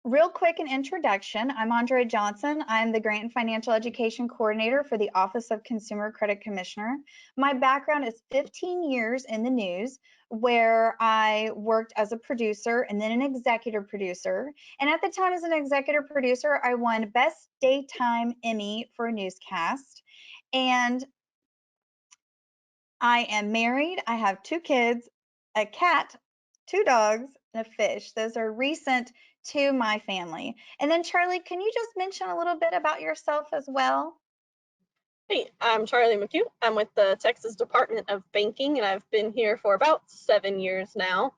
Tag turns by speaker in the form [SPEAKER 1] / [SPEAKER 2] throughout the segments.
[SPEAKER 1] Real quick, an introduction. I'm Andrea Johnson. I'm the Grant and Financial Education Coordinator for the Office of Consumer Credit Commissioner. My background is 15 years in the news, where I worked as a producer and then an executive producer. And at the time as an executive producer, I won Best Daytime Emmy for a newscast. And I am married. I have 2 kids, a cat, 2 dogs, and a fish. Those are recent to my family. And then Charlie, can you just mention a little bit about yourself as well?
[SPEAKER 2] Hey, I'm Charlie McHugh. I'm with the Texas Department of Banking, and I've been here for about 7 years now.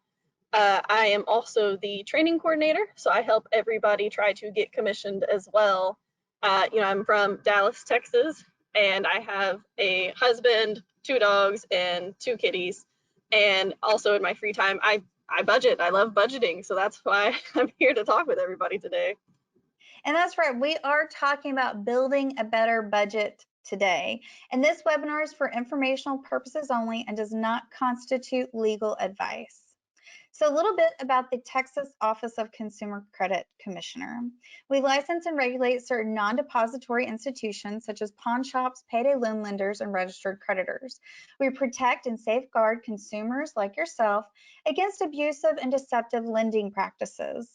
[SPEAKER 2] I am also the training coordinator, so I help everybody try to get commissioned as well. I'm from Dallas, Texas, and I have a husband, 2 dogs, and 2 kitties. And also in my free time, I budget. I love budgeting, so that's why I'm here to talk with everybody today.
[SPEAKER 1] And that's right, we are talking about building a better budget today. And this webinar is for informational purposes only and does not constitute legal advice. So a little bit about the Texas Office of Consumer Credit Commissioner. We license and regulate certain non-depository institutions such as pawn shops, payday loan lenders, and registered creditors. We protect and safeguard consumers like yourself against abusive and deceptive lending practices.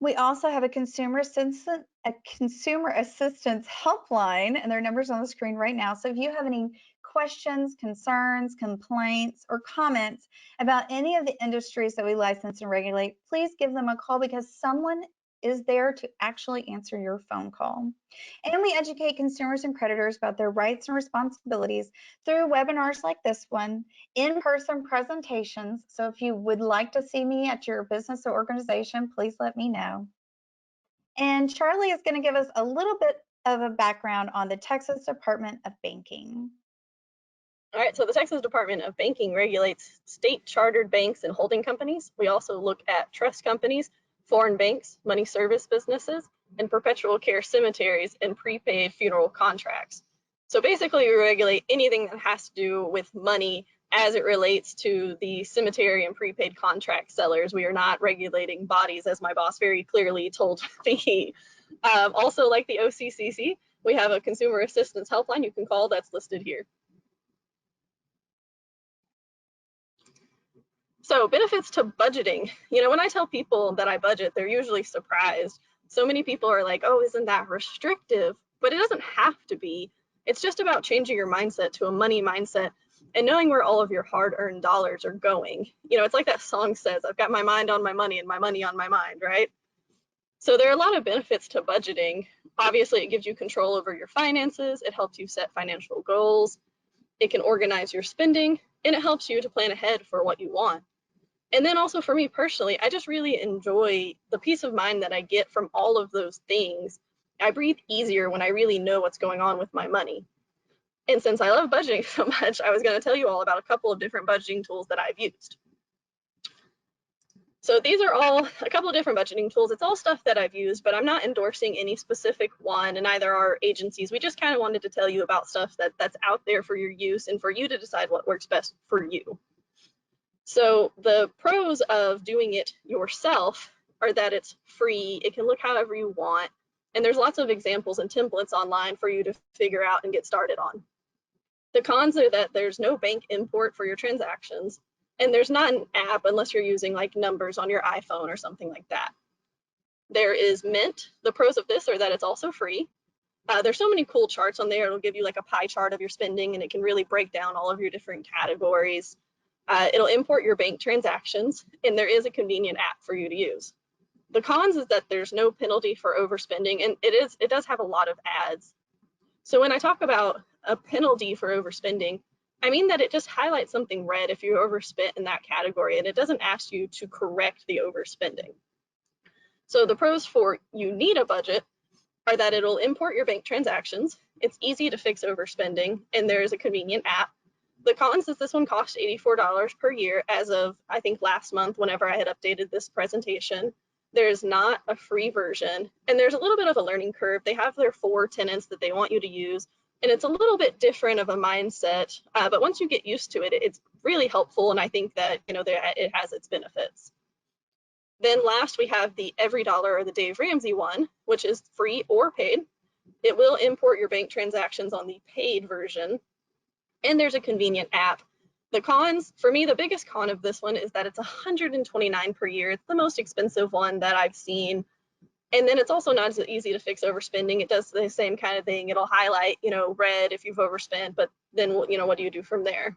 [SPEAKER 1] We also have a consumer assistance helpline, and their numbers on the screen right now. So if you have any questions, concerns, complaints, or comments about any of the industries that we license and regulate, please give them a call because someone is there to actually answer your phone call. And we educate consumers and creditors about their rights and responsibilities through webinars like this one, in-person presentations. So if you would like to see me at your business or organization, please let me know. And Charlie is going to give us a little bit of a background on the Texas Department of Banking.
[SPEAKER 2] All right, so the Texas Department of Banking regulates state chartered banks and holding companies. We also look at trust companies, foreign banks, money service businesses, and perpetual care cemeteries and prepaid funeral contracts. So basically, we regulate anything that has to do with money as it relates to the cemetery and prepaid contract sellers. We are not regulating bodies, as my boss very clearly told me. Also, like the OCCC, we have a consumer assistance helpline you can call that's listed here. So benefits to budgeting. When I tell people that I budget, they're usually surprised. So many people are like, oh, isn't that restrictive? But it doesn't have to be. It's just about changing your mindset to a money mindset and knowing where all of your hard-earned dollars are going. It's like that song says, I've got my mind on my money and my money on my mind, right? So there are a lot of benefits to budgeting. Obviously, it gives you control over your finances. It helps you set financial goals. It can organize your spending, and it helps you to plan ahead for what you want. And then also for me personally, I just really enjoy the peace of mind that I get from all of those things. I breathe easier when I really know what's going on with my money. And since I love budgeting so much, I was going to tell you all about a couple of different budgeting tools that I've used. So these are all a couple of different budgeting tools. It's all stuff that I've used, but I'm not endorsing any specific one, and neither are agencies. We just kind of wanted to tell you about stuff that's out there for your use and for you to decide what works best for you. So the pros of doing it yourself are that it's free, it can look however you want, and there's lots of examples and templates online for you to figure out and get started on. The cons are that there's no bank import for your transactions, and there's not an app unless you're using like numbers on your iPhone or something like that. There is Mint. The pros of this are that it's also free. There's so many cool charts on there. It'll give you like a pie chart of your spending, and it can really break down all of your different categories. It'll import your bank transactions, and there is a convenient app for you to use. The cons is that there's no penalty for overspending, and it does have a lot of ads. So when I talk about a penalty for overspending, I mean that it just highlights something red if you overspent in that category, and it doesn't ask you to correct the overspending. So the pros for you need a budget are that it'll import your bank transactions, it's easy to fix overspending, and there is a convenient app. The cons is this one costs $84 per year as of, I think, last month whenever I had updated this presentation. There's not a free version, and there's a little bit of a learning curve. They have their 4 tenets that they want you to use, and it's a little bit different of a mindset, but once you get used to it, it's really helpful, and I think that it has its benefits. Then last, we have the Every Dollar or the Dave Ramsey one, which is free or paid. It will import your bank transactions on the paid version. And there's a convenient app. The cons, for me, the biggest con of this one is that it's $129 per year. It's the most expensive one that I've seen. And then it's also not as easy to fix overspending. It does the same kind of thing. It'll highlight, red if you've overspent, but then, what do you do from there?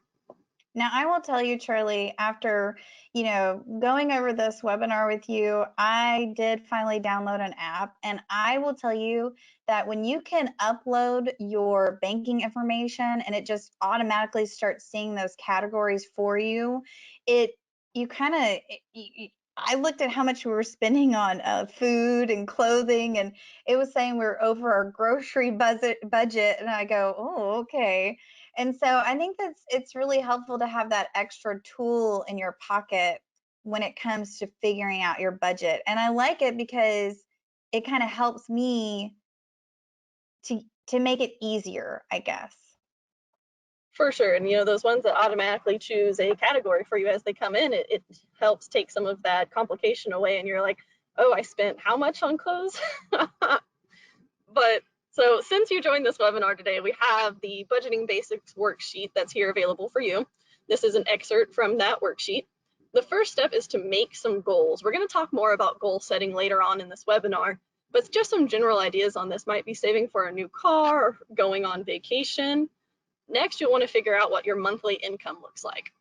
[SPEAKER 1] Now, I will tell you, Charlie, after, going over this webinar with you, I did finally download an app, and I will tell you that when you can upload your banking information and it just automatically starts seeing those categories for you, you kind of, I looked at how much we were spending on food and clothing, and it was saying we were over our grocery budget, and I go, oh, okay. And so I think it's really helpful to have that extra tool in your pocket when it comes to figuring out your budget. And I like it because it kind of helps me to make it easier, I guess.
[SPEAKER 2] For sure. And those ones that automatically choose a category for you as they come in, it helps take some of that complication away. And you're like, oh, I spent how much on clothes? But so since you joined this webinar today, we have the Budgeting Basics worksheet that's here available for you. This is an excerpt from that worksheet. The first step is to make some goals. We're going to talk more about goal setting later on in this webinar, but just some general ideas on this. Might be saving for a new car or going on vacation. Next, you'll want to figure out what your monthly income looks like.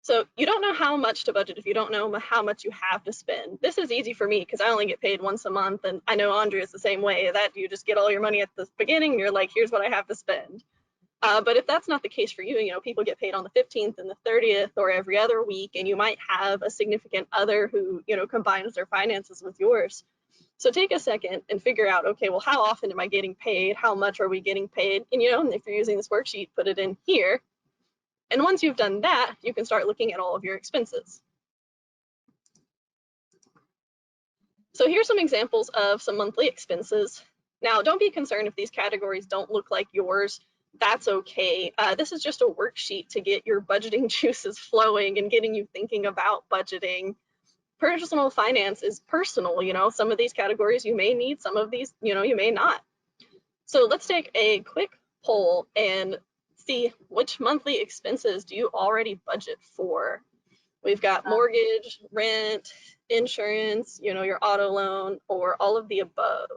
[SPEAKER 2] So you don't know how much to budget if you don't know how much you have to spend. This is easy for me because I only get paid once a month, and I know Andrea is the same way, that you just get all your money at the beginning and you're like, here's what I have to spend. But if that's not the case for you, people get paid on the 15th and the 30th or every other week, and you might have a significant other who, combines their finances with yours. So take a second and figure out, okay, well, how often am I getting paid? How much are we getting paid? And, if you're using this worksheet, put it in here. And once you've done that, you can start looking at all of your expenses. So here's some examples of some monthly expenses. Now, don't be concerned if these categories don't look like yours. That's okay. This is just a worksheet to get your budgeting juices flowing and getting you thinking about budgeting. Personal finance is personal. Some of these categories you may need, some of these, you may not. So let's take a quick poll and see which monthly expenses do you already budget for. We've got mortgage, rent, insurance, your auto loan, or all of the above.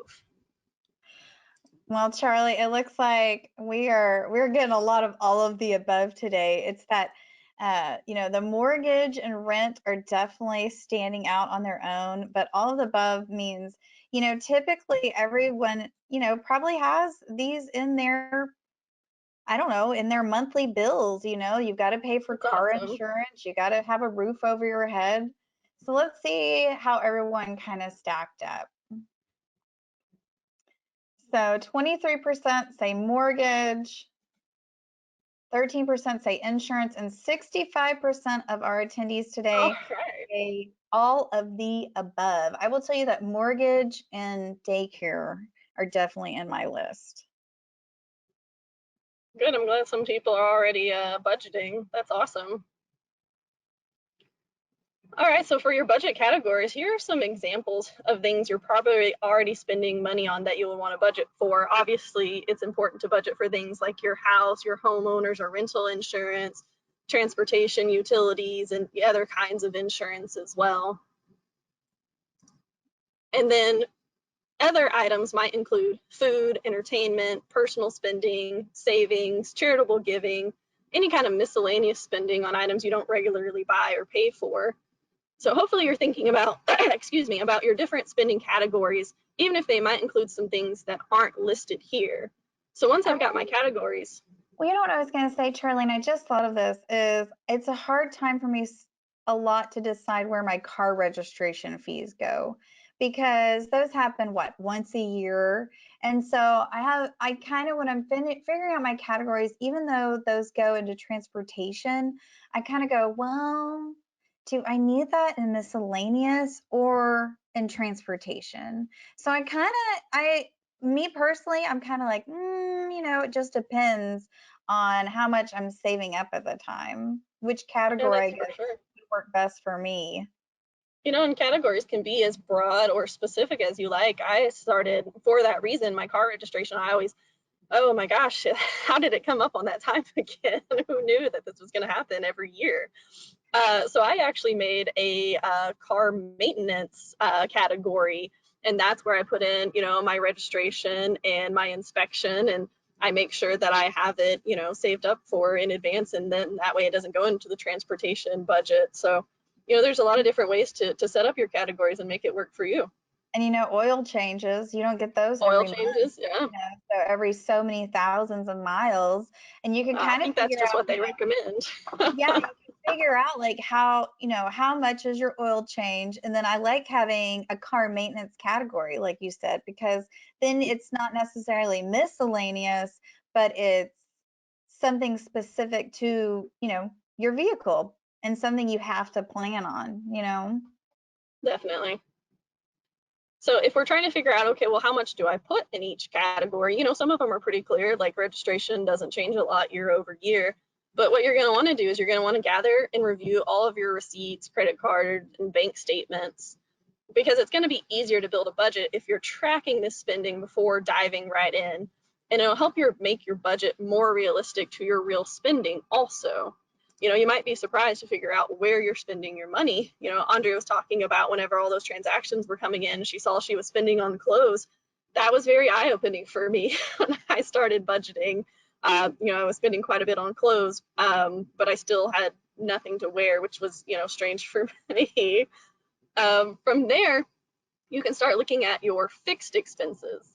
[SPEAKER 1] Well, Charlie, it looks like we're getting a lot of all of the above today. It's that the mortgage and rent are definitely standing out on their own, but all of the above means, typically everyone, probably has these in their, I don't know, in their monthly bills. You've got to pay for car insurance, you got to have a roof over your head. So let's see how everyone kind of stacked up. So 23% say mortgage, 13% say insurance, and 65% of our attendees today say all of the above. I will tell you that mortgage and daycare are definitely in my list.
[SPEAKER 2] Good. I'm glad some people are already budgeting. That's awesome. All right, so for your budget categories, here are some examples of things you're probably already spending money on that you'll want to budget for. Obviously, it's important to budget for things like your house, your homeowners or rental insurance, transportation, utilities, and other kinds of insurance as well. And then other items might include food, entertainment, personal spending, savings, charitable giving, any kind of miscellaneous spending on items you don't regularly buy or pay for. So hopefully you're thinking about, about your different spending categories, even if they might include some things that aren't listed here. So once I've got my categories.
[SPEAKER 1] Well, you know what I was going to say, Charlie, and I just thought of this, is it's a hard time for me a lot to decide where my car registration fees go, because those happen, once a year. And so I kind of, when I'm figuring out my categories, even though those go into transportation, I kind of go, well, do I need that in miscellaneous or in transportation? So me personally, I'm kind of like, it just depends on how much I'm saving up at the time, which category I guess work best for me.
[SPEAKER 2] And categories can be as broad or specific as you like. I started for that reason, my car registration, I always, oh my gosh, how did it come up on that time again? Who knew that this was going to happen every year? So I actually made a car maintenance category, and that's where I put in, my registration and my inspection, and I make sure that I have it, saved up for in advance, and then that way it doesn't go into the transportation budget. So, there's a lot of different ways to set up your categories and make it work for you.
[SPEAKER 1] And oil changes, you don't get those
[SPEAKER 2] Oil
[SPEAKER 1] every month,
[SPEAKER 2] changes, yeah.
[SPEAKER 1] so every so many thousands of miles, and you can
[SPEAKER 2] I
[SPEAKER 1] kind of
[SPEAKER 2] think that's
[SPEAKER 1] figure
[SPEAKER 2] just
[SPEAKER 1] out,
[SPEAKER 2] what they recommend.
[SPEAKER 1] yeah, you can figure out like how much is your oil change. And then I like having a car maintenance category, like you said, because then it's not necessarily miscellaneous, but it's something specific to, your vehicle and something you have to plan on.
[SPEAKER 2] Definitely. So if we're trying to figure out, okay, well, how much do I put in each category? Some of them are pretty clear, like registration doesn't change a lot year over year. But what you're going to want to do is you're going to want to gather and review all of your receipts, credit card, and bank statements, because it's going to be easier to build a budget if you're tracking this spending before diving right in. And it'll help you make your budget more realistic to your real spending also. You might be surprised to figure out where you're spending your money. Andrea was talking about whenever all those transactions were coming in, she saw she was spending on clothes. That was very eye-opening for me when I started budgeting. I was spending quite a bit on clothes, but I still had nothing to wear, which was, strange for me. From there, you can start looking at your fixed expenses.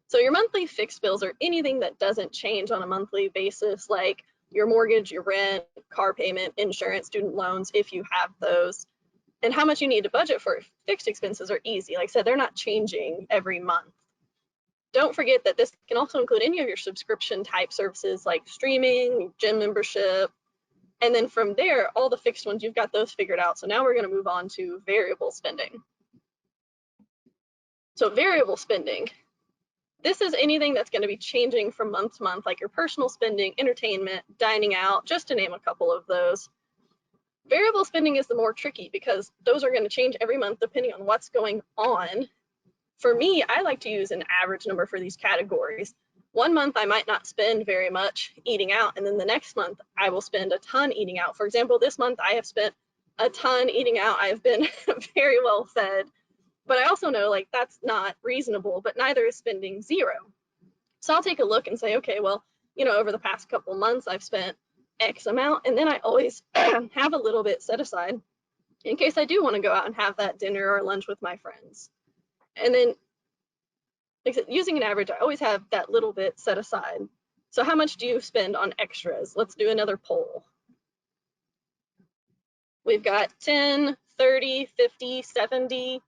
[SPEAKER 2] So your monthly fixed bills are anything that doesn't change on a monthly basis, like your mortgage, your rent, car payment, insurance, student loans, if you have those. And how much you need to budget for fixed expenses are easy. Like I said, they're not changing every month. Don't forget that this can also include any of your subscription type services like streaming, gym membership. And then from there, all the fixed ones, you've got those figured out. So now we're going to move on to variable spending. So variable spending, this is anything that's going to be changing from month to month, like your personal spending, entertainment, dining out, just to name a couple of those. Variable spending is the more tricky because those are going to change every month depending on what's going on. For me, I like to use an average number for these categories. One month I might not spend very much eating out, and then the next month I will spend a ton eating out. For example, this month I have spent a ton eating out. I've been very well fed. But I also know like that's not reasonable, but neither is spending zero. So I'll take a look and say, okay, well, over the past couple months, I've spent X amount. And then I always have a little bit set aside in case I do want to go out and have that dinner or lunch with my friends. And then using an average, I always have that little bit set aside. So how much do you spend on extras? Let's do another poll. We've got 10, 30, 50, 70.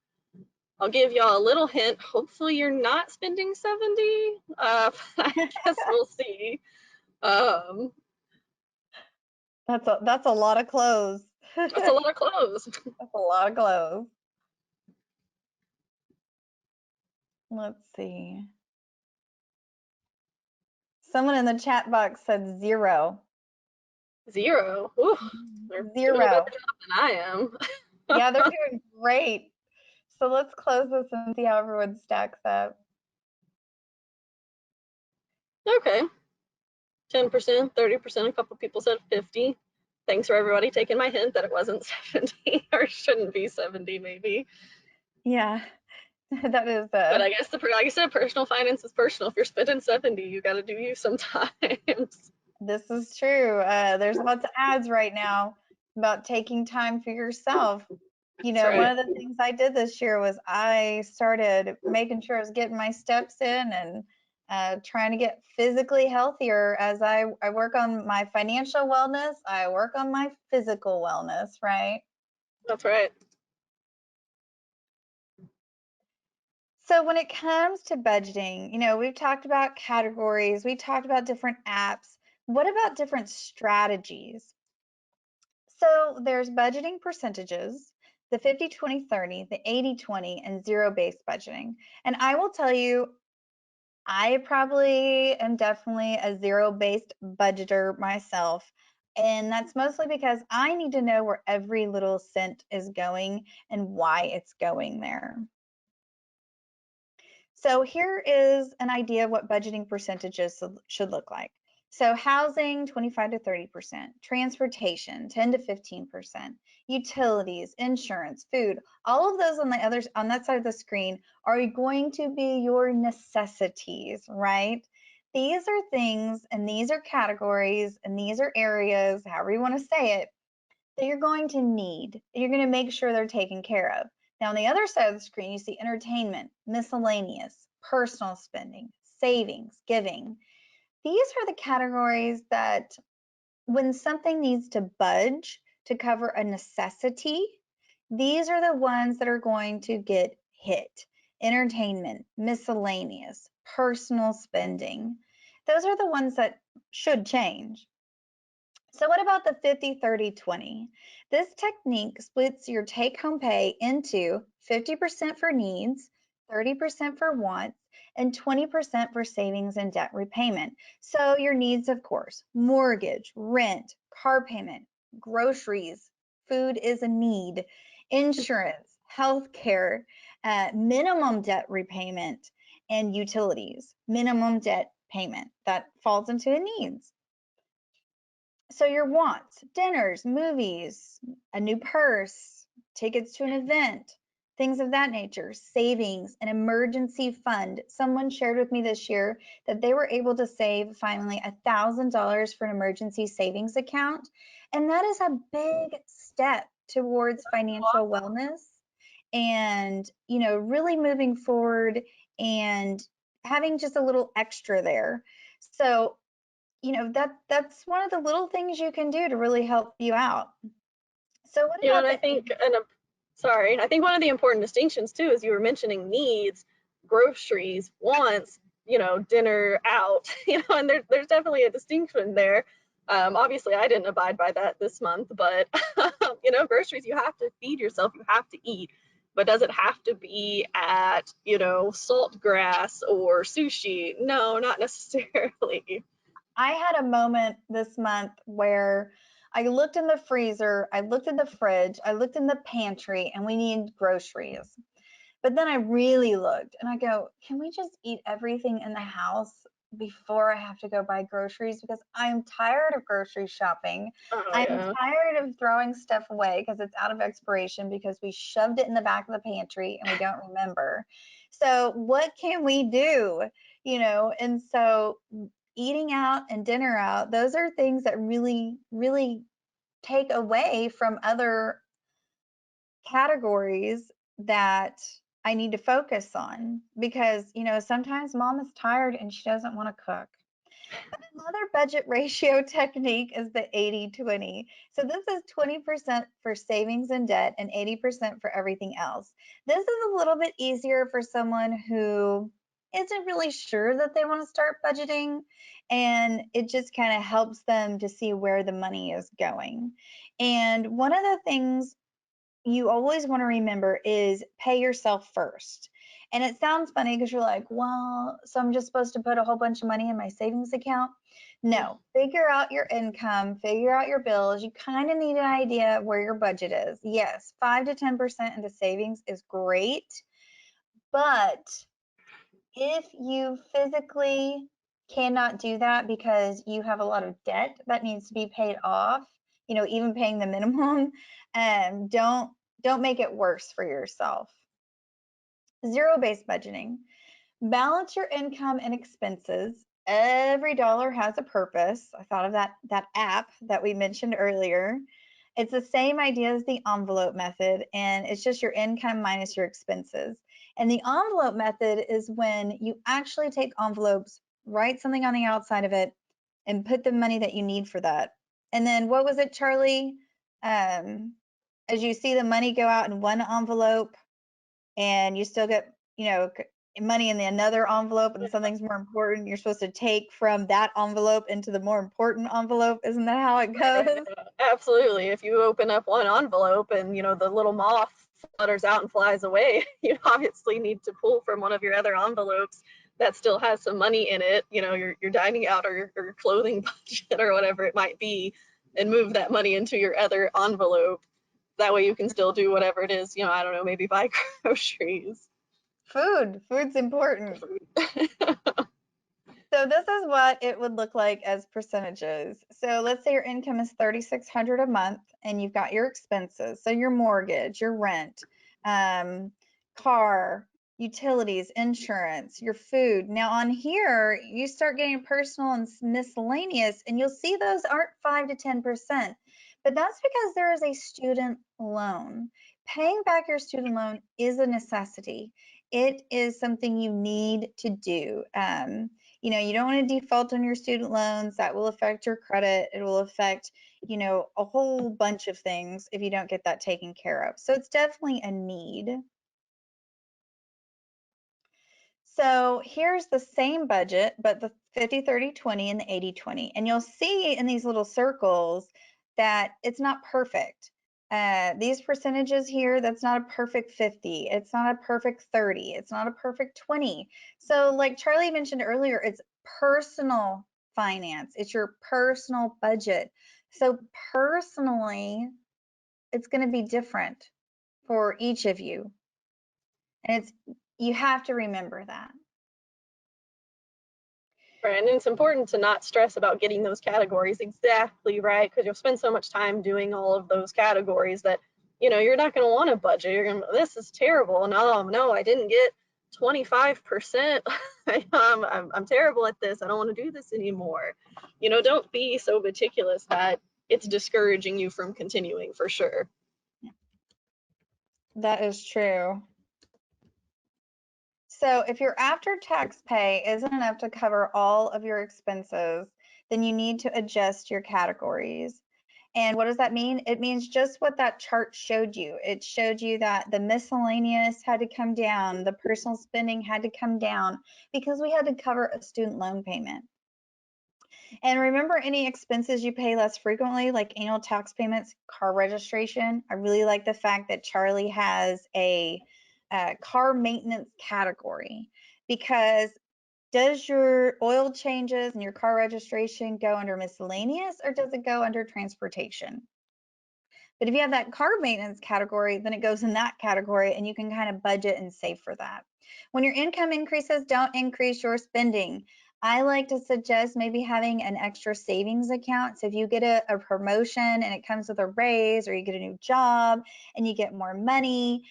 [SPEAKER 2] I'll give y'all a little hint. Hopefully you're not spending 70. I guess we'll see.
[SPEAKER 1] That's a lot of clothes.
[SPEAKER 2] That's a lot of clothes.
[SPEAKER 1] That's a lot of clothes. Let's see. Someone in the chat box said 0.
[SPEAKER 2] 0. Ooh, they're
[SPEAKER 1] 0.
[SPEAKER 2] doing a better job than I am.
[SPEAKER 1] Yeah, they're doing great. So let's close this and see how everyone stacks up.
[SPEAKER 2] Okay. 10%, 30%, a couple people said 50. Thanks for everybody taking my hint that it wasn't 70 or shouldn't be 70 maybe.
[SPEAKER 1] Yeah, that is.
[SPEAKER 2] But I guess like I said, personal finance is personal. If you're spending 70, you got to do you sometimes.
[SPEAKER 1] This is true. There's lots of ads right now about taking time for yourself.
[SPEAKER 2] That's right.
[SPEAKER 1] One of the things I did this year was I started making sure I was getting my steps in and trying to get physically healthier as I work on my financial wellness. I work on my physical wellness, right?
[SPEAKER 2] That's right.
[SPEAKER 1] So when it comes to budgeting, we've talked about categories, we talked about different apps. What about different strategies? So there's budgeting percentages, the 50-20-30, the 80-20, and zero-based budgeting. And I will tell you, I probably am definitely a zero-based budgeter myself. And that's mostly because I need to know where every little cent is going and why it's going there. So here is an idea of what budgeting percentages should look like. So housing, 25 to 30%, transportation, 10 to 15%, utilities, insurance, food, all of those on that side of the screen are going to be your necessities, right? These are things and these are categories and these are areas, however you want to say it, that you're going to need. You're going to make sure they're taken care of. Now, on the other side of the screen, you see entertainment, miscellaneous, personal spending, savings, giving. These are the categories that when something needs to budge to cover a necessity, these are the ones that are going to get hit. Entertainment, miscellaneous, personal spending. Those are the ones that should change. So what about the 50-30-20? This technique splits your take-home pay into 50% for needs, 30% for wants, and 20% for savings and debt repayment. So your needs, of course, mortgage, rent, car payment, groceries, food is a need, insurance, healthcare, minimum debt repayment, and utilities, minimum debt payment. That falls into a needs. So your wants, dinners, movies, a new purse, tickets to an event, things of that nature, savings, an emergency fund. Someone shared with me this year that they were able to save finally $1,000 for an emergency savings account. And that is a big step towards financial wellness and, really moving forward and having just a little extra there. So that's one of the little things you can do to really help you out. So what
[SPEAKER 2] And
[SPEAKER 1] about
[SPEAKER 2] I think, sorry, I think one of the important distinctions too is you were mentioning needs, groceries, wants, dinner out, and there's definitely a distinction there. Obviously, I didn't abide by that this month, but groceries, you have to feed yourself, you have to eat. But does it have to be at, Saltgrass or sushi? No, not necessarily.
[SPEAKER 1] I had a moment this month where I looked in the freezer, I looked in the fridge, I looked in the pantry, and we need groceries. But then I really looked and I go, can we just eat everything in the house before I have to go buy groceries? Because I'm tired of grocery shopping.
[SPEAKER 2] Oh
[SPEAKER 1] I'm
[SPEAKER 2] yeah.
[SPEAKER 1] tired of throwing stuff away because it's out of expiration because we shoved it in the back of the pantry and we don't remember. So, what can we do? And so eating out and dinner out, those are things that really, really take away from other categories that I need to focus on because, sometimes mom is tired and she doesn't want to cook. But another budget ratio technique is the 80-20. So this is 20% for savings and debt and 80% for everything else. This is a little bit easier for someone who isn't really sure that they want to start budgeting, and it just kind of helps them to see where the money is going. And one of the things you always want to remember is pay yourself first. And it sounds funny because you're like, well, so I'm just supposed to put a whole bunch of money in my savings account? No, figure out your income, figure out your bills. You kind of need an idea of where your budget is. Yes, 5 to 10% into savings is great, but if you physically cannot do that because you have a lot of debt that needs to be paid off, even paying the minimum, don't make it worse for yourself. Zero-based budgeting. Balance your income and expenses. Every dollar has a purpose. I thought of that app that we mentioned earlier. It's the same idea as the envelope method, and it's just your income minus your expenses. And the envelope method is when you actually take envelopes, write something on the outside of it, and put the money that you need for that. And then what was it, Charlie? As you see the money go out in one envelope, and you still get, money in the another envelope, and something's more important, you're supposed to take from that envelope into the more important envelope. Isn't that how it goes?
[SPEAKER 2] Absolutely. If you open up one envelope and the little moth flutters out and flies away, you obviously need to pull from one of your other envelopes that still has some money in it, your dining out or your clothing budget or whatever it might be. and move that money into your other envelope. That way you can still do whatever it is, I don't know, maybe buy groceries.
[SPEAKER 1] Food's important. So this is what it would look like as percentages. So let's say your income is $3,600 a month and you've got your expenses. So your mortgage, your rent, car, utilities, insurance, your food. Now on here, you start getting personal and miscellaneous, and you'll see those aren't 5 to 10%. But that's because there is a student loan. Paying back your student loan is a necessity. It is something you need to do. You don't want to default on your student loans. That will affect your credit. It will affect, a whole bunch of things if you don't get that taken care of. So it's definitely a need. So here's the same budget, but the 50-30-20 and the 80-20. And you'll see in these little circles that it's not perfect. These percentages here, that's not a perfect 50. It's not a perfect 30. It's not a perfect 20. So like Charlie mentioned earlier, it's personal finance. It's your personal budget. So personally, it's going to be different for each of you. And you have to remember that.
[SPEAKER 2] Right, and it's important to not stress about getting those categories exactly right, because you'll spend so much time doing all of those categories that you're not going to want to budget. You're going to, this is terrible, and no, I didn't get 25%. I'm terrible at this. I don't want to do this anymore. Don't be so meticulous that it's discouraging you from continuing, for sure.
[SPEAKER 1] That is true. So if your after-tax pay isn't enough to cover all of your expenses, then you need to adjust your categories. And what does that mean? It means just what that chart showed you. It showed you that the miscellaneous had to come down, the personal spending had to come down because we had to cover a student loan payment. And remember, any expenses you pay less frequently, like annual tax payments, car registration. I really like the fact that Charlie has a car maintenance category, because does your oil changes and your car registration go under miscellaneous, or does it go under transportation? But if you have that car maintenance category, then it goes in that category, and you can kind of budget and save for that. When your income increases, don't increase your spending. I like to suggest maybe having an extra savings account. So if you get a promotion and it comes with a raise, or you get a new job and you get more money,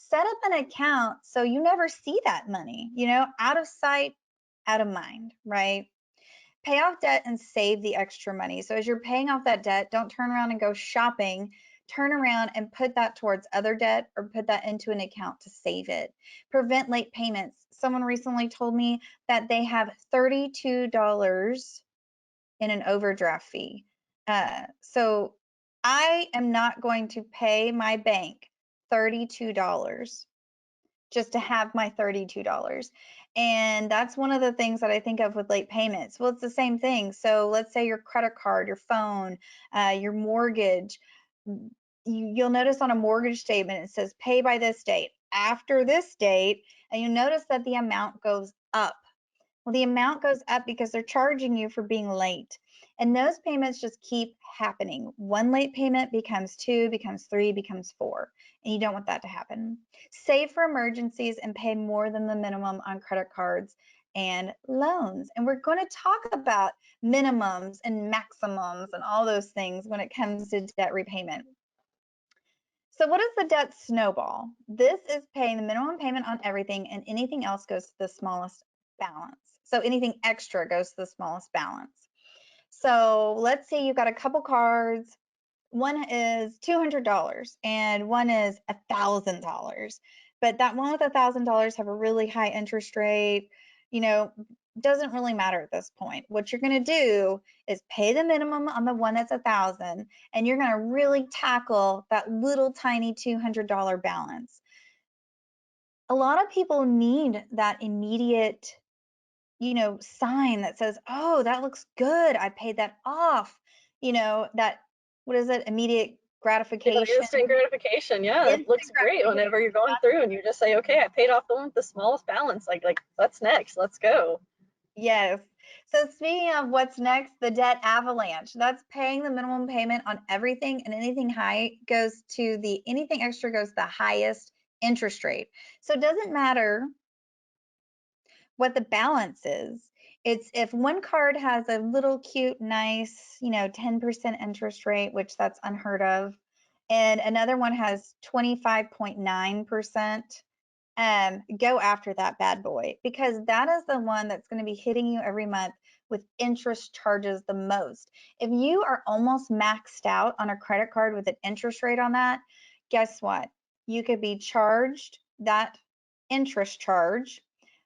[SPEAKER 1] set up an account so you never see that money, out of sight, out of mind, right? Pay off debt and save the extra money. So as you're paying off that debt, don't turn around and go shopping. Turn around and put that towards other debt, or put that into an account to save it. Prevent late payments. Someone recently told me that they have $32 in an overdraft fee. So I am not going to pay my bank $32 just to have my $32. And that's one of the things that I think of with late payments. Well, it's the same thing. So let's say your credit card, your phone, your mortgage, you'll notice on a mortgage statement, it says pay by this date, after this date, and you notice that the amount goes up. Well, the amount goes up because they're charging you for being late. And those payments just keep happening. One late payment becomes 2, becomes 3, becomes 4. And you don't want that to happen. Save for emergencies and pay more than the minimum on credit cards and loans. And we're going to talk about minimums and maximums and all those things when it comes to debt repayment. So what is the debt snowball? This is paying the minimum payment on everything, and anything else goes to the smallest balance. So anything extra goes to the smallest balance. So let's say you've got a couple cards. One is $200 and one is $1,000. But that one with $1,000 have a really high interest rate, doesn't really matter at this point. What you're going to do is pay the minimum on the one that's 1,000, and you're going to really tackle that little tiny $200 balance. A lot of people need that immediate, sign that says, oh, that looks good, I paid that off. That, what is it, immediate gratification?
[SPEAKER 2] Instant gratification. Yeah, it looks great whenever you're going through and you just say, okay, I paid off the one with the smallest balance. Like, what's next? Let's go.
[SPEAKER 1] Yes. So speaking of what's next, the debt avalanche. That's paying the minimum payment on everything, and anything anything extra goes to the highest interest rate. So it doesn't matter what the balance is. It's if one card has a little cute, nice, 10% interest rate, which that's unheard of, and another one has 25.9%, go after that bad boy, because that is the one that's going to be hitting you every month with interest charges the most. If you are almost maxed out on a credit card with an interest rate on that, guess what? You could be charged that interest charge,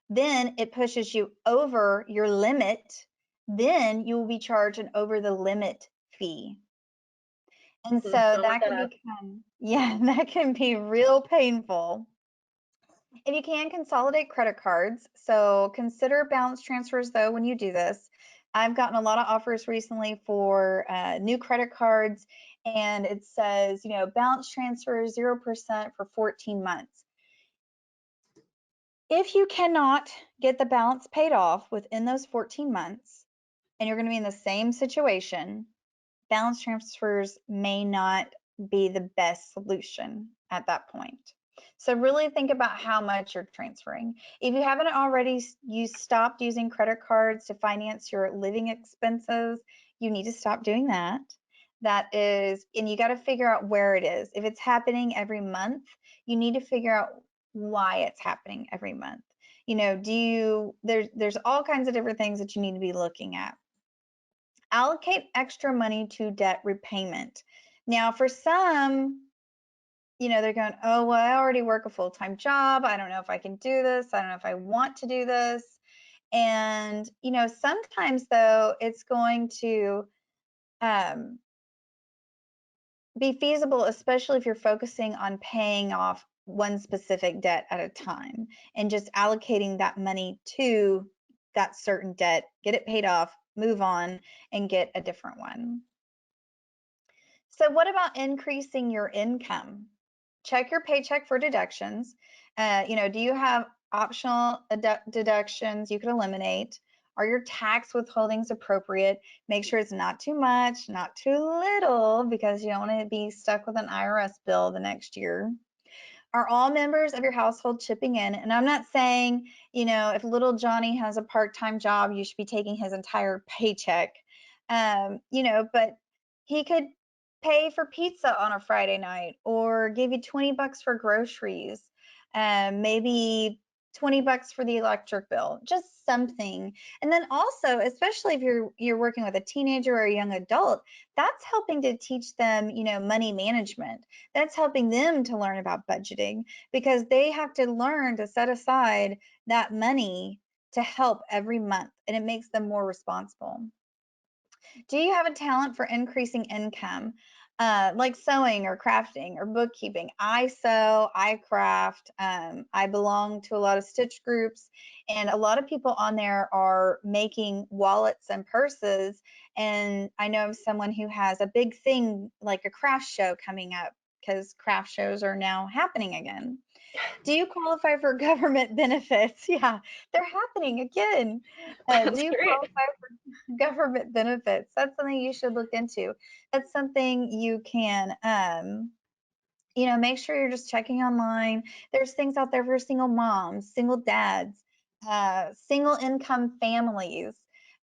[SPEAKER 1] then it pushes you over your limit, then you will be charged an over the limit fee. And so
[SPEAKER 2] Don't want
[SPEAKER 1] that
[SPEAKER 2] that
[SPEAKER 1] can
[SPEAKER 2] happen.
[SPEAKER 1] become, yeah, that can be real painful. If you can, consolidate credit cards. So consider balance transfers though when you do this. I've gotten a lot of offers recently for new credit cards, and it says, balance transfer 0% for 14 months. If you cannot get the balance paid off within those 14 months, and you're going to be in the same situation, balance transfers may not be the best solution at that point. So really think about how much you're transferring. If you haven't already stopped using credit cards to finance your living expenses, you need to stop doing that. And you got to figure out where it is. If it's happening every month, you need to figure out why it's happening every month. There's all kinds of different things that you need to be looking at. Allocate extra money to debt repayment. Now, for some, they're going, oh, well, I already work a full-time job. I don't know if I can do this. I don't know if I want to do this. And, sometimes though, it's going to be feasible, especially if you're focusing on paying off one specific debt at a time and just allocating that money to that certain debt, get it paid off, move on, and get a different one. So what about increasing your income? Check your paycheck for deductions. Do you have optional deductions you could eliminate? Are your tax withholdings appropriate? Make sure it's not too much, not too little, because you don't want to be stuck with an IRS bill the next year. Are all members of your household chipping in? And I'm not saying, if little Johnny has a part-time job, you should be taking his entire paycheck. But he could pay for pizza on a Friday night, or give you 20 bucks for groceries, maybe 20 bucks for the electric bill, just something. And then also, especially if you're working with a teenager or a young adult, that's helping to teach them, money management. That's helping them to learn about budgeting, because they have to learn to set aside that money to help every month, and it makes them more responsible. Do you have a talent for increasing income, like sewing or crafting or bookkeeping? I sew, I craft, I belong to a lot of stitch groups, and a lot of people on there are making wallets and purses. And I know of someone who has a big thing like a craft show coming up, because craft shows are now happening again. Do you qualify for government benefits? Yeah, they're happening again. Do
[SPEAKER 2] That's
[SPEAKER 1] you
[SPEAKER 2] great.
[SPEAKER 1] qualify for government benefits? That's something you should look into. That's something you can, make sure you're just checking online. There's things out there for single moms, single dads, single income families,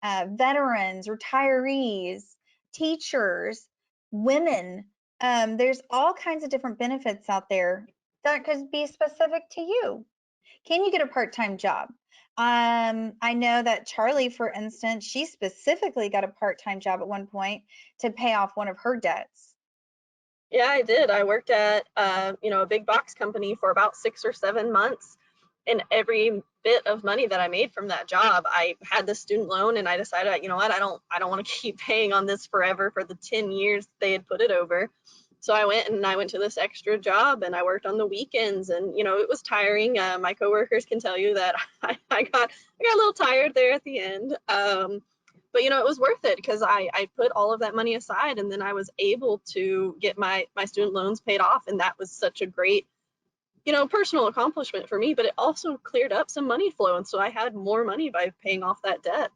[SPEAKER 1] veterans, retirees, teachers, women. There's all kinds of different benefits out there that could be specific to you. Can you get a part-time job? I know that Charlie, for instance, she specifically got a part-time job at one point to pay off one of her debts.
[SPEAKER 2] Yeah, I did. I worked at a big box company for about 6 or 7 months, and every bit of money that I made from that job, I had this student loan, and I decided, you know what, I don't want to keep paying on this forever for the 10 years they had put it over. So I went to this extra job, and I worked on the weekends, and it was tiring. My coworkers can tell you that I got a little tired there at the end. But it was worth it, because I put all of that money aside, and then I was able to get my student loans paid off, and that was such a great personal accomplishment for me. But it also cleared up some money flow, and so I had more money by paying off that debt.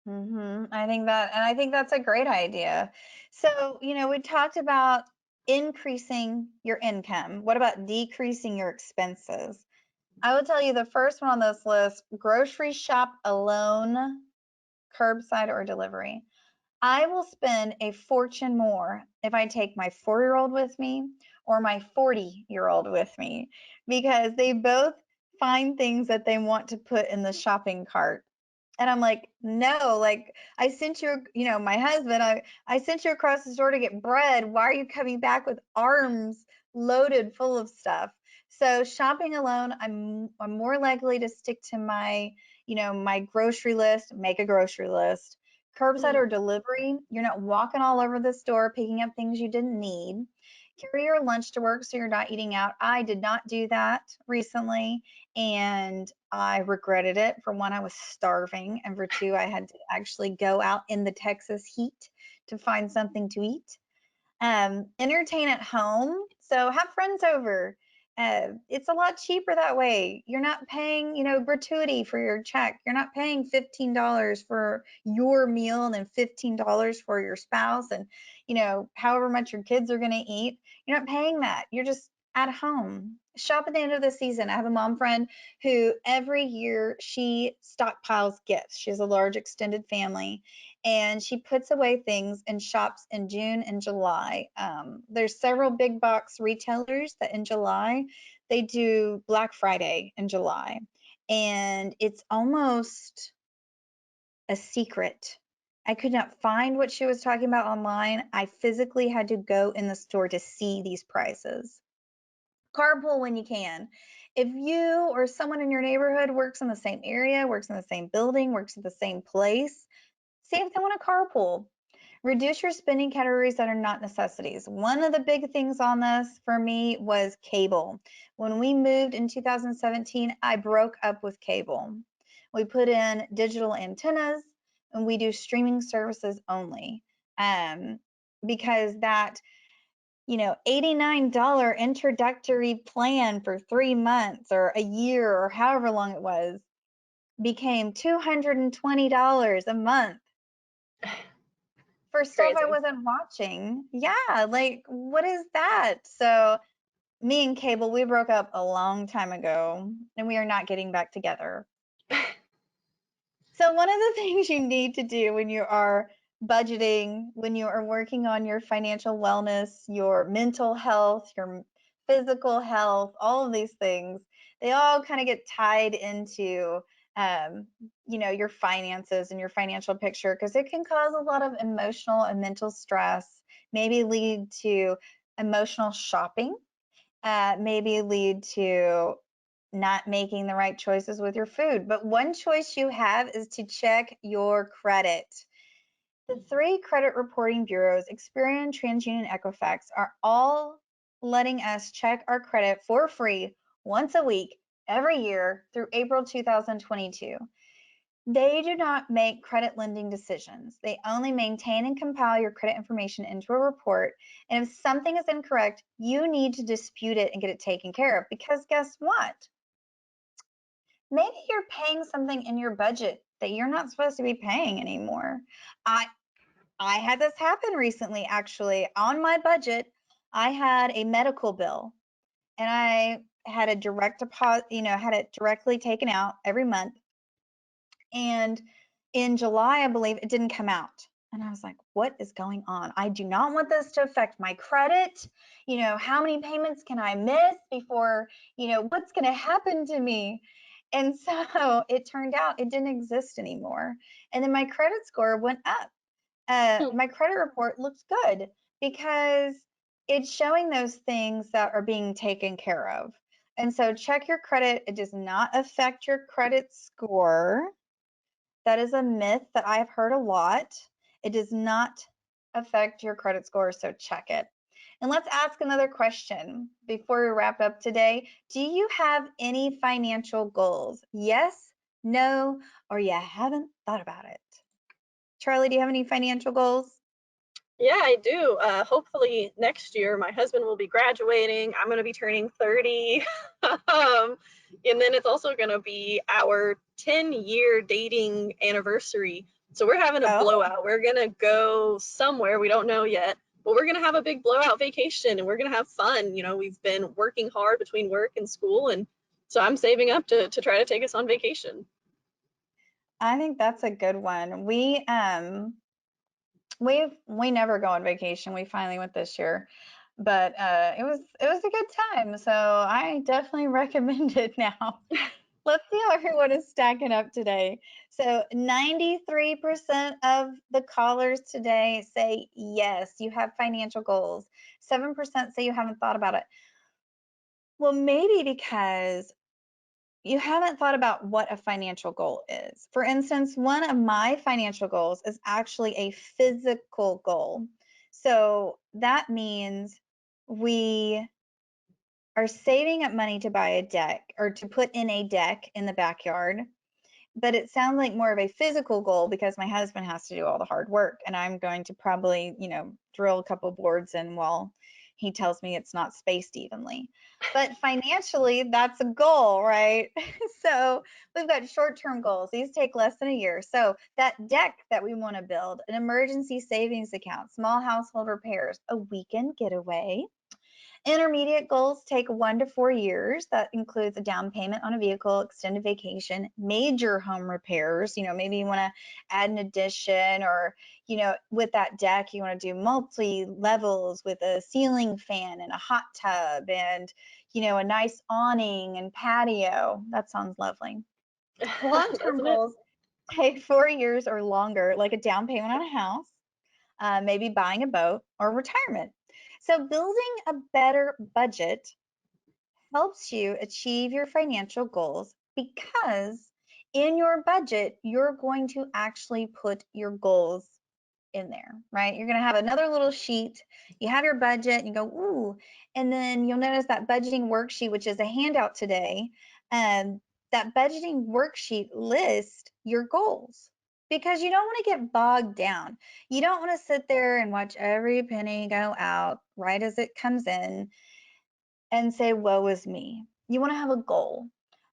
[SPEAKER 1] I think that's a great idea. So, we talked about increasing your income. What about decreasing your expenses? I will tell you the first one on this list, grocery shop alone, curbside or delivery. I will spend a fortune more if I take my 4-year-old with me or my 40-year-old with me because they both find things that they want to put in the shopping cart. And I'm like, no, like I sent you, my husband, I sent you across the store to get bread. Why are you coming back with arms loaded full of stuff? So shopping alone, I'm more likely to stick to my, my grocery list, make a grocery list. Curbside
[SPEAKER 2] Mhm.
[SPEAKER 1] or delivery, you're not walking all over the store picking up things you didn't need. Carry your lunch to work so you're not eating out. I did not do that recently, and I regretted it. For one, I was starving, and for two, I had to actually go out in the Texas heat to find something to eat. Entertain at home. So have friends over. It's a lot cheaper that way. You're not paying, gratuity for your check. You're not paying $15 for your meal and then $15 for your spouse and, however much your kids are going to eat. You're not paying that. You're just at home. Shop at the end of the season. I have a mom friend who every year she stockpiles gifts. She has a large extended family and she puts away things and shops in June and July. There's several big box retailers that in July they do Black Friday in July, and it's almost a secret. I could not find what she was talking about online. I physically had to go in the store to see these prices. Carpool when you can. If you or someone in your neighborhood works in the same area, works in the same building, works at the same place, see if they want to carpool. Reduce your spending categories that are not necessities. One of the big things on this for me was cable. When we moved in 2017, I broke up with cable. We put in digital antennas and we do streaming services only. Um, because that, $89 introductory plan for 3 months or a year or however long it was became $220 a month for stuff I
[SPEAKER 2] Crazy.
[SPEAKER 1] wasn't watching. Yeah, like what is that? So me and Cable, we broke up a long time ago and we are not getting back together. So one of the things you need to do when you are budgeting, when you are working on your financial wellness, your mental health, your physical health, all of these things, they all kind of get tied into um, your finances and your financial picture because it can cause a lot of emotional and mental stress, maybe lead to emotional shopping, maybe lead to not making the right choices with your food. But one choice you have is to check your credit. The three credit reporting bureaus, Experian, TransUnion, Equifax, are all letting us check our credit for free once a week every year through April 2022. They do not make credit lending decisions. They only maintain and compile your credit information into a report. And if something is incorrect, you need to dispute it and get it taken care of. Because guess what? Maybe you're paying something in your budget that you're not supposed to be paying anymore. I I had this happen recently actually. On my budget, I had a medical bill and I had a direct deposit, had it directly taken out every month. And in July, I believe it didn't come out. And I was like, what is going on? I do not want this to affect my credit. How many payments can I miss before, what's going to happen to me? And so it turned out it didn't exist anymore. And then my credit score went up.
[SPEAKER 2] Hmm.
[SPEAKER 1] My credit report looks good because it's showing those things that are being taken care of. And so check your credit. It does not affect your credit score. That is a myth that I've heard a lot. It does not affect your credit score, so check it. And let's ask another question before we wrap up today. Do you have any financial goals? Yes, no, or you haven't thought about it? Charlie, do you have any financial goals?
[SPEAKER 2] Yeah, I do. Hopefully next year my husband will be graduating. I'm going to be turning 30. And then it's also going to be our 10-year dating anniversary. So we're having a
[SPEAKER 1] Oh,
[SPEAKER 2] blowout. We're going to go somewhere. We don't know yet, but we're going to have a big blowout vacation and we're going to have fun. You know, we've been working hard between work and school. And so I'm saving up to try to take us on vacation.
[SPEAKER 1] I think that's a good one. We never go on vacation. We finally went this year, but it was a good time. So I definitely recommend it now. Let's see how everyone is stacking up today. So 93% of the callers today say yes, you have financial goals. 7% say you haven't thought about it. Well, maybe because you haven't thought about what a financial goal is. For instance, one of my financial goals is actually a physical goal. So that means we are saving up money to buy a deck or to put in a deck in the backyard. But it sounds like more of a physical goal because my husband has to do all the hard work and I'm going to probably, drill a couple boards in while he tells me it's not spaced evenly. But financially, that's a goal, right? So we've got short-term goals. These take less than a year. So that deck that we want to build, an emergency savings account, small household repairs, a weekend getaway. Intermediate goals take 1 to 4 years. That includes a down payment on a vehicle, extended vacation, major home repairs. Maybe you want to add an addition or, with that deck, you want to do multi levels with a ceiling fan and a hot tub and, a nice awning and patio. That sounds lovely. Long-term
[SPEAKER 2] Doesn't it?
[SPEAKER 1] goals take 4 years or longer, like a down payment on a house, maybe buying a boat or retirement. So building a better budget helps you achieve your financial goals because in your budget, you're going to actually put your goals in there, right? You're going to have another little sheet. You have your budget, and you go, ooh, and then you'll notice that budgeting worksheet, which is a handout today, that budgeting worksheet lists your goals because you don't want to get bogged down. You don't want to sit there and watch every penny go out right as it comes in and say, woe is me. You want to have a goal.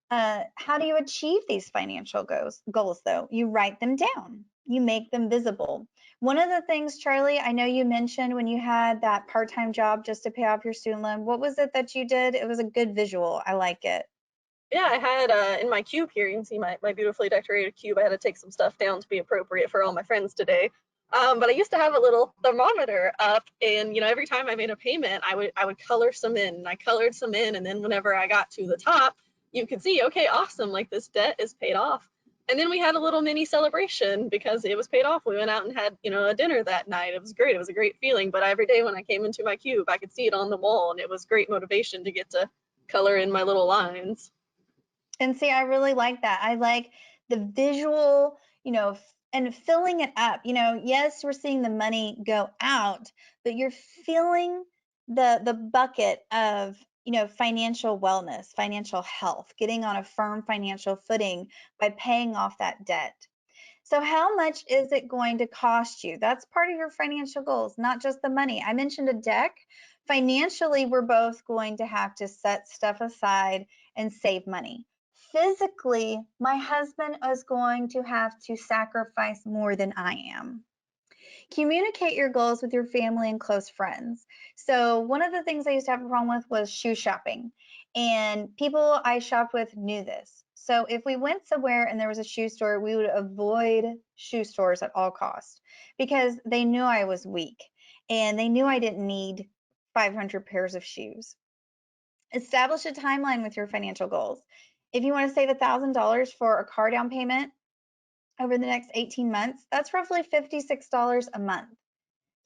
[SPEAKER 1] How do you achieve these financial goals though? You write them down. You make them visible. One of the things, Charlie, I know you mentioned when you had that part-time job just to pay off your student loan. What was it that you did? It was a good visual. I like it.
[SPEAKER 2] Yeah, I had in my cube here, you can see my beautifully decorated cube. I had to take some stuff down to be appropriate for all my friends today. But I used to have a little thermometer up, and every time I made a payment, I would color some in, and I colored some in, and then whenever I got to the top, you could see, okay, awesome, like this debt is paid off. And then we had a little mini celebration because it was paid off. We went out and had a dinner that night. It was great. It was a great feeling. But every day when I came into my cube, I could see it on the wall, and it was great motivation to get to color in my little lines.
[SPEAKER 1] And see, I really like that. I like the visual, and filling it up. Yes, we're seeing the money go out, but you're filling the bucket of, financial wellness, financial health, getting on a firm financial footing by paying off that debt. So how much is it going to cost you? That's part of your financial goals, not just the money. I mentioned a deck. Financially, we're both going to have to set stuff aside and save money. Physically, my husband is going to have to sacrifice more than I am. Communicate your goals with your family and close friends. So one of the things I used to have a problem with was shoe shopping. And people I shopped with knew this. So if we went somewhere and there was a shoe store, we would avoid shoe stores at all costs because they knew I was weak and they knew I didn't need 500 pairs of shoes. Establish a timeline with your financial goals. If you want to save $1,000 for a car down payment over the next 18 months, that's roughly $56 a month.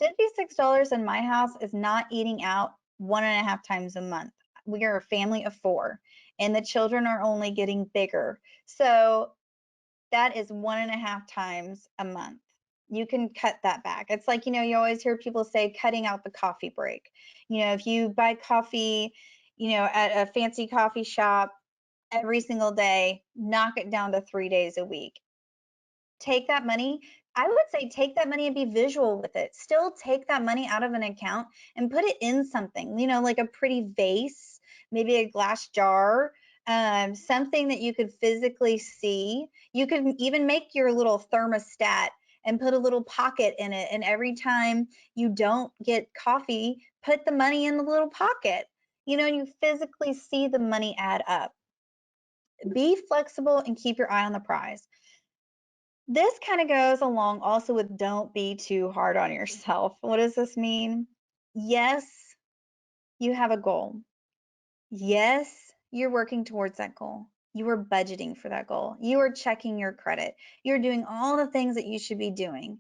[SPEAKER 1] $56 in my house is not eating out 1.5 times a month. We are a family of 4, and the children are only getting bigger. So that is 1.5 times a month. You can cut that back. It's like, you always hear people say cutting out the coffee break. If you buy coffee, at a fancy coffee shop every single day, knock it down to 3 days a week. Take that money. I would say take that money and be visual with it. Still take that money out of an account and put it in something, like a pretty vase, maybe a glass jar, something that you could physically see. You could even make your little thermostat and put a little pocket in it. And every time you don't get coffee, put the money in the little pocket. You know, you physically see the money add up. Be flexible and keep your eye on the prize. This kind of goes along also with don't be too hard on yourself. What does this mean? Yes, you have a goal. Yes, you're working towards that goal. You are budgeting for that goal. You are checking your credit. You're doing all the things that you should be doing.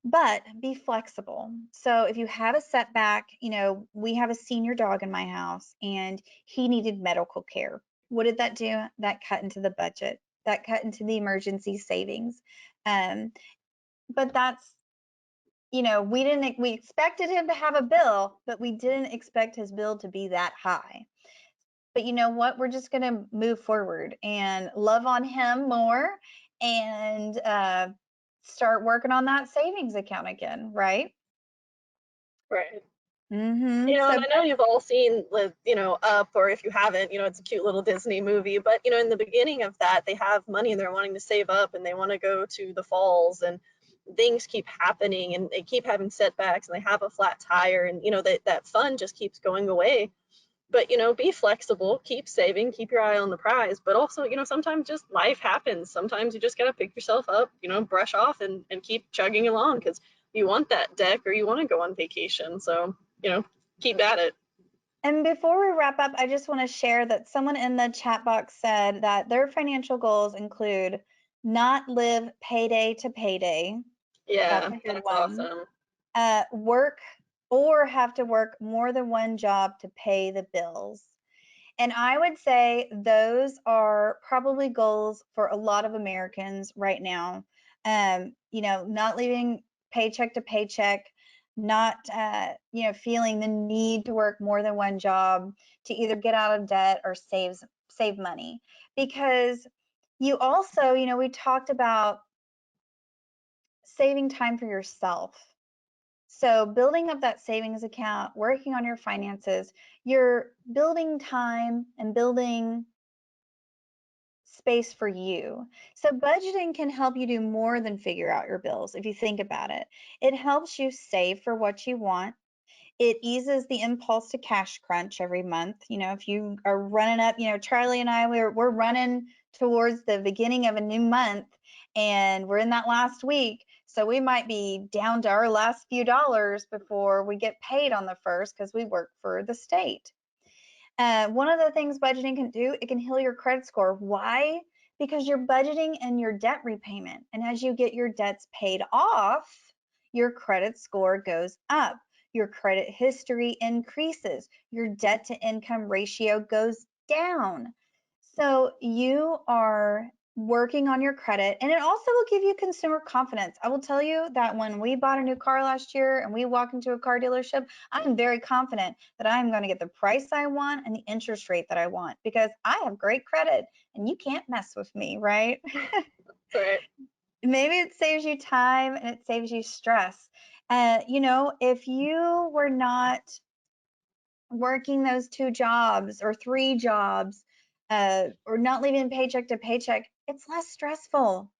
[SPEAKER 1] But be flexible. So if you have a setback, you know, we have a senior dog in my house and he needed medical care. What did that do? That cut into the budget. That cut into the emergency savings. Um, but that's, you know, we expected him to have a bill, but we didn't expect his bill to be that high. But you know what? We're just going to move forward and love on him more and start working on that savings account again, right?
[SPEAKER 2] Right.
[SPEAKER 1] Mm-hmm.
[SPEAKER 2] You know, and
[SPEAKER 1] So,
[SPEAKER 2] I know you've all seen, Up, or if you haven't, it's a cute little Disney movie. But, in the beginning of that, they have money and they're wanting to save up and they want to go to the falls, and things keep happening and they keep having setbacks and they have a flat tire, and, that fun just keeps going away. But, be flexible, keep saving, keep your eye on the prize. But also, sometimes just life happens. Sometimes you just got to pick yourself up, brush off and keep chugging along because you want that deck or you want to go on vacation. So, keep at it.
[SPEAKER 1] and before we wrap up, I just want to share that someone in the chat box said that their financial goals include not live payday to payday. That's
[SPEAKER 2] Yeah,
[SPEAKER 1] a good
[SPEAKER 2] that's
[SPEAKER 1] one.
[SPEAKER 2] awesome.
[SPEAKER 1] Work or have to work more than one job to pay the bills. And I would say those are probably goals for a lot of Americans right now. You know, not living paycheck to paycheck, not, you know, feeling the need to work more than one job to either get out of debt or save money. Because you also, you know, we talked about saving time for yourself. So building up that savings account, working on your finances, you're building time and building space for you. So budgeting can help you do more than figure out your bills if you think about it. It helps you save for what you want. It eases the impulse to cash crunch every month. You know, if you are running up, you know, Charlie and I, we're running towards the beginning of a new month and we're in that last week. So we might be down to our last few dollars before we get paid on the first because we work for the state. One of the things budgeting can do, it can heal your credit score. Why? Because you're budgeting in your debt repayment. And as you get your debts paid off, your credit score goes up. Your credit history increases. Your debt to income ratio goes down. So you are working on your credit, and it also will give you consumer confidence. I will tell you that when we bought a new car last year and we walk into a car dealership, I'm very confident that I'm going to get the price I want and the interest rate that I want because I have great credit and you can't mess with me, right?
[SPEAKER 2] Right.
[SPEAKER 1] Maybe it saves you time and it saves you stress. You know, if you were not working those two jobs or three jobs, or not living paycheck to paycheck, it's less stressful.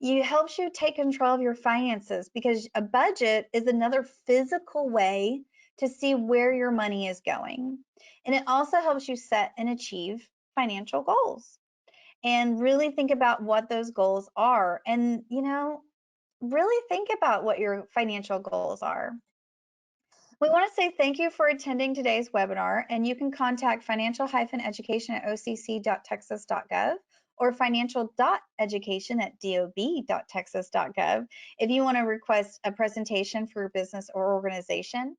[SPEAKER 1] It helps you take control of your finances because a budget is another physical way to see where your money is going. And it also helps you set and achieve financial goals and really think about what those goals are. And, you know, really think about what your financial goals are. We want to say thank you for attending today's webinar, and you can contact financial-education at occ.texas.gov or financial.education at dob.texas.gov if you want to request a presentation for your business or organization.